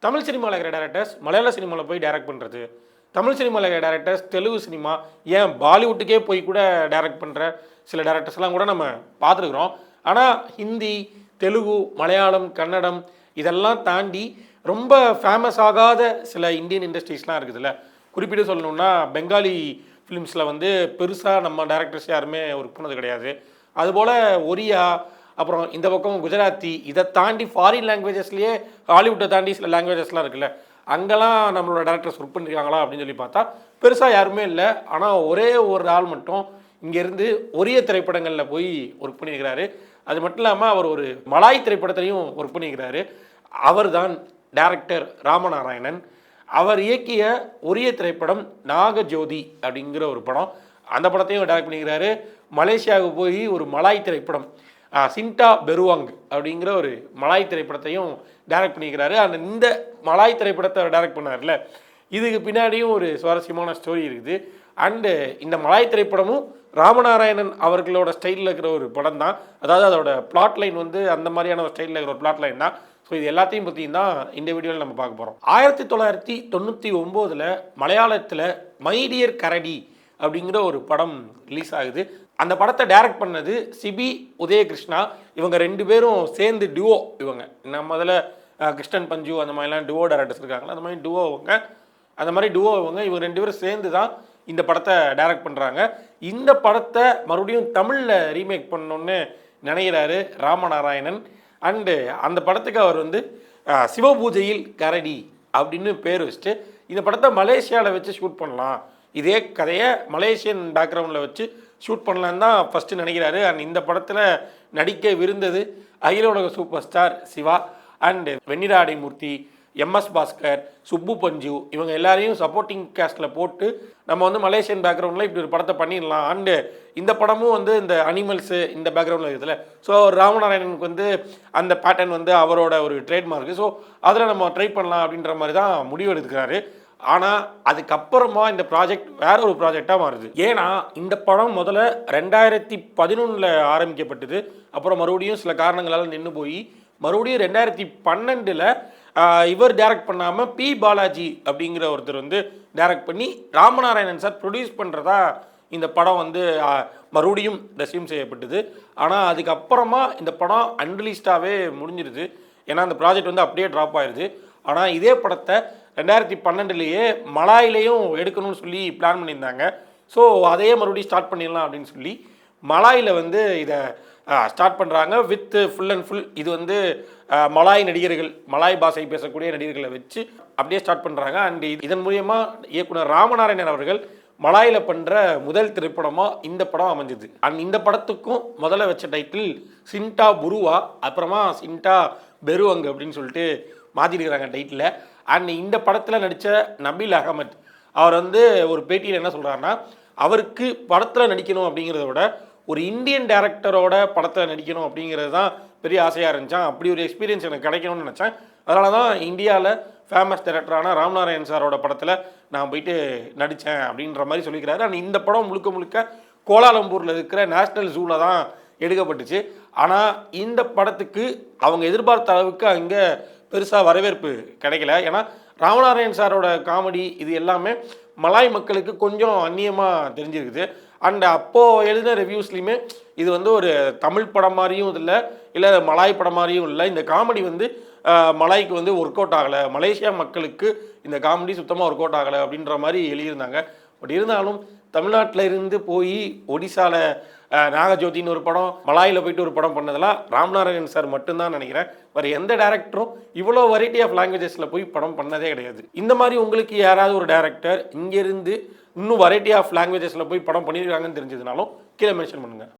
தமிழ் சினிமாவில் இருக்கிற டேரக்டர்ஸ் மலையாள சினிமாவில் போய் டைரக்ட் பண்ணுறது, தமிழ் சினிமாவில் இருக்கிற டேரக்டர்ஸ் தெலுங்கு சினிமா ஏன் பாலிவுட்டுக்கே போய் கூட டைரக்ட் பண்ணுற சில டேரக்டர்ஸ்லாம் கூட நம்ம பார்த்துருக்குறோம். ஆனால் ஹிந்தி, தெலுங்கு, மலையாளம், கன்னடம் இதெல்லாம் தாண்டி ரொம்ப ஃபேமஸ் ஆகாத சில இந்தியன் இண்டஸ்ட்ரீஸ்லாம் இருக்குதுல்ல. குறிப்பிட்டு சொல்லணுன்னா பெங்காலி ஃபிலிம்ஸில் வந்து பெருசாக நம்ம டேரக்டர்ஸ் யாருமே ஒர்க் பண்ணது கிடையாது. அதுபோல் ஒரியா, அப்புறம் இந்த பக்கம் குஜராத்தி, இதை தாண்டி ஃபாரின் லாங்குவேஜஸ்லேயே ஹாலிவுட்டை தாண்டி சில லாங்குவேஜஸ்லாம் இருக்குல்ல, அங்கெல்லாம் நம்மளோட டேரக்டர்ஸ் ஒர்க் பண்ணியிருக்காங்களா அப்படின்னு சொல்லி பார்த்தா பெருசாக யாருமே இல்லை. ஆனால் ஒரே ஒரு ஆள் மட்டும் இங்கேருந்து ஒரிய திரைப்படங்களில் போய் ஒர்க் பண்ணியிருக்கிறாரு. அது மட்டும் இல்லாமல் அவர் ஒரு மலாய் திரைப்படத்திலையும் ஒர்க் பண்ணியிருக்கிறாரு. அவர் தான் டைரக்டர் ராமநாராயணன். அவர் இயக்கிய ஒரிய திரைப்படம் நாகஜோதி அப்படிங்கிற ஒரு படம். அந்த படத்தையும் டைரக்ட் பண்ணியிருக்கிறாரு. மலேசியாவுக்கு போய் ஒரு மலாய் திரைப்படம் சின்டா பெருவாங் அப்படிங்கிற ஒரு மலாய் திரைப்படத்தையும் டைரக்ட் பண்ணியிருக்கிறாரு. இந்த மலாய் திரைப்படத்தை டைரக்ட் பண்ணார்ல, இதுக்கு பின்னாடியும் ஒரு சுவாரஸ்யமான ஸ்டோரி இருக்குது. அண்டு இந்த மலாய் திரைப்படமும் ராமநாராயணன் அவர்களோட ஸ்டைலில் இருக்கிற ஒரு படம் தான். அதாவது அதோட பிளாட் லைன் வந்து அந்த மாதிரியான ஒரு ஸ்டைலில் இருக்கிற ஒரு பிளாட் லைன் தான். ஸோ இது எல்லாத்தையும் பற்றி தான் இந்த வீடியோவில் நம்ம பார்க்க போகிறோம். 1999 மலையாளத்தில் மைடியர் கரடி அப்படிங்கிற ஒரு படம் ரிலீஸ் ஆகுது. அந்த படத்தை டைரக்ட் பண்ணது சிபி உதயகிருஷ்ணா. இவங்க ரெண்டு பேரும் சேர்ந்து டுவோ. இவங்க நம்ம அதில் கிருஷ்ணன் பஞ்சு அந்த மாதிரிலாம் டுவோ டைரக்டர்ஸ் இருக்காங்களா, அந்த மாதிரி டுவோ இவங்க ரெண்டு பேரும் சேர்ந்து தான் இந்த படத்தை டைரக்ட் பண்ணுறாங்க. இந்த படத்தை மறுபடியும் தமிழில் ரீமேக் பண்ணணுன்னு நினைக்கிறாரு ராமநாராயணன். அண்டு அந்த படத்துக்கு அவர் வந்து சிவபூஜையில் கரடி அப்படின்னு பேர் வச்சுட்டு இந்த படத்தை மலேசியாவில் வச்சு ஷூட் பண்ணலாம், இதே கதையை மலேசியன் பேக்ரவுண்டில் வச்சு ஷூட் பண்ணலான்னு தான் ஃபஸ்ட்டு நினைக்கிறாரு. அண்ட் இந்த படத்தில் நடிக்க விருந்தது அகில உலக super star Shiva and Venniradai Moorthy, MS Bhaskar, Subbu Panju, இவங்க எல்லாரையும் சப்போர்ட்டிங் கேஸ்டில் போட்டு நம்ம வந்து மலேசியன் பேக்ரவுண்டில் இப்படி ஒரு படத்தை பண்ணிடலாம். அண்டு இந்த படமும் வந்து இந்த அனிமல்ஸு இந்த பேக்ரவுண்டில் இருக்குதுல்ல, ஸோ ராமநாராயணனுக்கு வந்து அந்த பேட்டர்ன் வந்து அவரோட ஒரு ட்ரேட்மார்க்கு, ஸோ அதில் நம்ம ட்ரை பண்ணலாம் அப்படின்ற மாதிரி தான் முடிவு எடுத்துக்கிறாரு. ஆனால் அதுக்கப்புறமா இந்த ப்ராஜெக்ட் வேற ஒரு ப்ராஜெக்டாக மாறுது. ஏன்னா இந்த படம் முதல்ல 2011 ஆரம்பிக்கப்பட்டது. அப்புறம் மறுபடியும் சில காரணங்களால் நின்று போய் மறுபடியும் 2012 இவர் டைரக்ட் பண்ணாமல் பி பாலாஜி அப்படிங்கிற ஒருத்தர் வந்து டைரக்ட் பண்ணி ராமநாராயணன் சார் ப்ரொடியூஸ் பண்ணுறதா இந்த படம் வந்து மறுபடியும் ரெஸ்யூம் செய்யப்பட்டது. ஆனால் அதுக்கப்புறமா இந்த படம் அன்ரிலீஸ்டாகவே முடிஞ்சிருது. ஏன்னா அந்த ப்ராஜெக்ட் வந்து அப்படியே ட்ராப் ஆயிடுது. ஆனால் இதே படத்தை 2012 மலாயிலையும் எடுக்கணும்னு சொல்லி பிளான் பண்ணியிருந்தாங்க. ஸோ அதையே மறுபடியும் ஸ்டார்ட் பண்ணிடலாம் அப்படின்னு சொல்லி மலாயில் வந்து இதை ஸ்டார்ட் பண்ணுறாங்க வித் ஃபுல் அண்ட் ஃபுல். இது வந்து மலாய் நடிகர்கள், மலாய் பாஷை பேசக்கூடிய நடிகர்களை வச்சு அப்படியே ஸ்டார்ட் பண்ணுறாங்க. அண்ட் இதன் மூலியமாக இயக்குனர் ராமநாராயணன் அவர்கள் மலாயில் பண்ணுற முதல் திரைப்படமாக இந்த படம் அமைஞ்சுது. அண்ட் இந்த படத்துக்கும் முதல்ல வச்ச டைட்டில் சின்டா புருவா, அப்புறமா சின்டா பெருவங் அப்படின்னு சொல்லிட்டு மாற்றிருக்கிறாங்க டைட்டில். அண்ட் இந்த படத்தில் நடித்த நபீல் அகமத் அவர் வந்து ஒரு பேட்டியில் என்ன சொல்கிறாருன்னா, அவருக்கு படத்தில் நடிக்கணும் அப்படிங்கிறத விட ஒரு இந்தியன் டேரக்டரோட படத்தில் நடிக்கணும் அப்படிங்கிறது தான் பெரிய ஆசையாக இருந்துச்சான். அப்படி ஒரு எக்ஸ்பீரியன்ஸ் எனக்கு கிடைக்கணும்னு நினச்சேன். அதனால தான் இந்தியாவில் ஃபேமஸ் டேரக்டரான ராமநாராயணன் சாரோட படத்தில் நான் போயிட்டு நடித்தேன் அப்படின்ற மாதிரி சொல்லிக்கிறாரு. அண்ட் இந்த படம் முழுக்க முழுக்க கோலாலம்பூரில் இருக்கிற நேஷ்னல் ஜூவில் தான் எடுக்கப்பட்டுச்சு. ஆனால் இந்த படத்துக்கு அவங்க எதிர்பார்த்த அளவுக்கு அங்கே பெருசாக வரவேற்பு கிடைக்கல. ஏன்னா ராமநாராயணன் சாரோட காமெடி இது எல்லாமே மலாய் மக்களுக்கு கொஞ்சம் அந்நியமாக தெரிஞ்சிருக்குது. அண்ட் அப்போது எழுதின ரிவ்யூஸ்லையுமே இது வந்து ஒரு தமிழ் படம் மாதிரியும் இல்லை மலாய் படம் மாதிரியும் இல்லை. இந்த காமெடி வந்து மலாய்க்கு வந்து ஒர்க் அவுட் ஆகலை, மலேசியா மக்களுக்கு இந்த காமெடி சுத்தமாக ஒர்க் அவுட் ஆகலை அப்படின்ற மாதிரி எழுதியிருந்தாங்க. பட் இருந்தாலும் தமிழ்நாட்டில் இருந்து போய் ஒடிசாவில் நாகஜோதின்னு ஒரு படம், மலாயில் போயிட்டு ஒரு படம் பண்ணதெல்லாம் ராமநாராயணன் சார் மட்டும்தான் நினைக்கிறேன். வேறு எந்த டேரக்டரும் இவ்வளோ வெரைட்டி ஆஃப் லாங்குவேஜஸில் போய் படம் பண்ணதே கிடையாது. இந்த மாதிரி உங்களுக்கு யாராவது ஒரு டேரக்டர் இங்கேருந்து இன்னும் வெரைட்டி ஆஃப் லாங்குவேஜஸில் போய் படம் பண்ணியிருக்காங்கன்னு தெரிஞ்சதுனாலும் கீழே மென்ஷன் பண்ணுங்கள்.